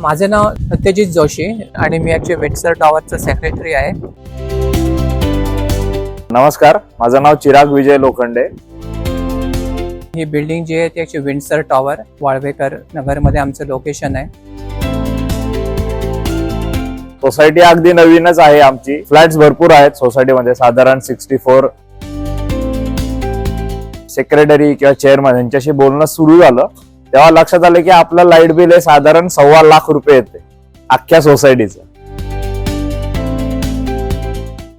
माझे नाव सत्यजित जोशी आणि मी actually Windsor टॉवरचा secretary आहे. नमस्कार, माझं नाव चिराग विजय लोखंडे. ही बिल्डिंग जी आहे ती ॲक्च्युली विंडसर टॉवर वाळवेकर नगरमध्ये आमचं लोकेशन आहे. सोसायटी अगदी नवीनच आहे. आमची फ्लॅट्स भरपूर आहेत सोसायटीमध्ये, साधारण 64. सेक्रेटरी किंवा चेअरमन यांच्याशी बोलणं सुरू झालं तेव्हा लक्षात आलं की आपलं लाईट बिल हे साधारण 1.25 लाख रुपये येते अख्ख्या सोसायटीचं.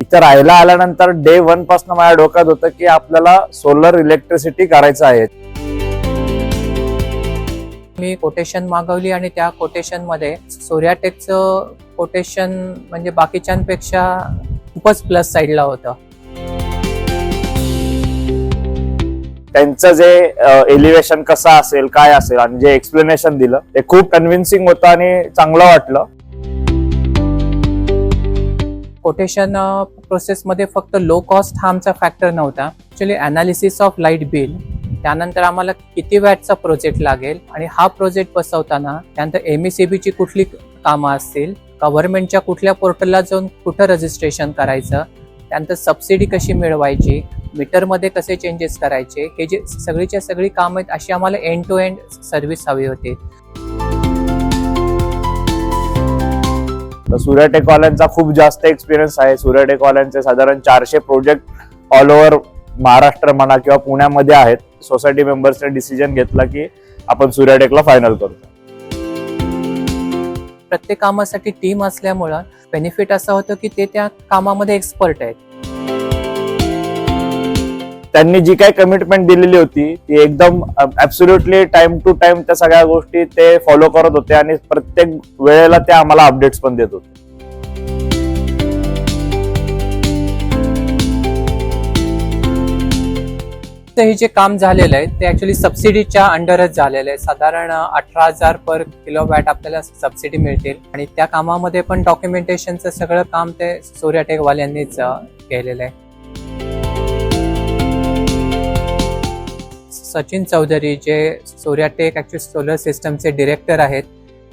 इथं राहायला आल्यानंतर डे 1 पासून माझ्या डोक्यात होतं की आपल्याला सोलर इलेक्ट्रिसिटी करायचं आहे. मी कोटेशन मागवली आणि त्या कोटेशन मध्ये सोर्याटेकचं कोटेशन म्हणजे बाकीच्यांपेक्षा खूपच प्लस साईडला होतं. त्यांचं जे एलिव्हेशन कसं असेल काय असेल आणि जे एक्सप्लेनेशन दिलं ते खूप कन्व्हिन्सिंग होतं आणि चांगलं वाटलं. कोटेशन प्रोसेसमध्ये फक्त लो कॉस्ट हा आमचा फॅक्टर नव्हता. Actually analysis of light bill, त्यानंतर आम्हाला किती वॅटचा प्रोजेक्ट लागेल आणि हा प्रोजेक्ट बसवताना त्यानंतर MECB ची कुठली कामं असतील, गव्हर्नमेंटच्या कुठल्या पोर्टलला जाऊन कुठं रजिस्ट्रेशन करायचं, त्यानंतर सबसिडी कशी मिळवायची, मीटरमध्ये कसे चेंजेस करायचे, हे जे सगळीच्या सगळी कामं आहेत अशी आम्हाला एंड टू एंड सर्व्हिस हवी होती. तर सूर्याटेकवाल्यांचा खूप जास्त एक्सपिरियन्स आहे. सूर्याटेकवाल्यांचे साधारण 400 प्रोजेक्ट ऑल ओव्हर महाराष्ट्र म्हणा किंवा पुण्यामध्ये आहेत. सोसायटी मेंबर्सने डिसिजन घेतला की आपण सूर्याटेकला फायनल करू. प्रत्येक कामासाठी टीम असल्यामुळं बेनिफिट असं होतं की ते त्या कामामध्ये एक्सपर्ट आहेत. त्यांनी जी काही कमिटमेंट दिलेली होती ती एकदम ऍब्सोल्युटली टाइम टू टाइम त्या सगळ्या गोष्टी ते फॉलो करत होते आणि प्रत्येक वेळेला ते आम्हाला अपडेट्स पण देत होते. हे जे काम झालेलं आहे ते ऍक्च्युली सबसिडीच्या अंडरच झालेलं आहे. साधारण 18,000 पर किलोवॅट आपल्याला सबसिडी मिळतील आणि त्या कामामध्ये पण डॉक्युमेंटेशनचं सगळं काम ते सूर्याटेकवाल्यांनीच केलेलं आहे. सचिन चौधरी जे सूर्याटेक ॲक्च्युली सोलर सिस्टमचे डिरेक्टर आहेत,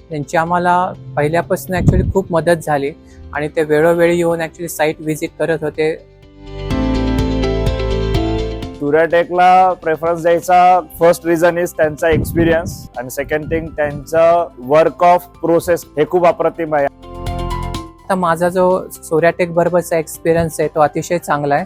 त्यांची आम्हाला पहिल्यापासून ॲक्च्युली खूप मदत झाली आणि ते वेळोवेळी येऊन ॲक्च्युली साईट व्हिजिट करत होते. सूर्याटेकला प्रेफरन्स द्यायचा फर्स्ट रिझन इज त्यांचा एक्सपिरियन्स आणि सेकंड थिंग त्यांचं वर्क ऑफ प्रोसेस हे खूप अप्रतिम आहे. आता माझा जो सूर्याटेक बरोबरचा एक्सपिरियन्स आहे तो अतिशय चांगला आहे.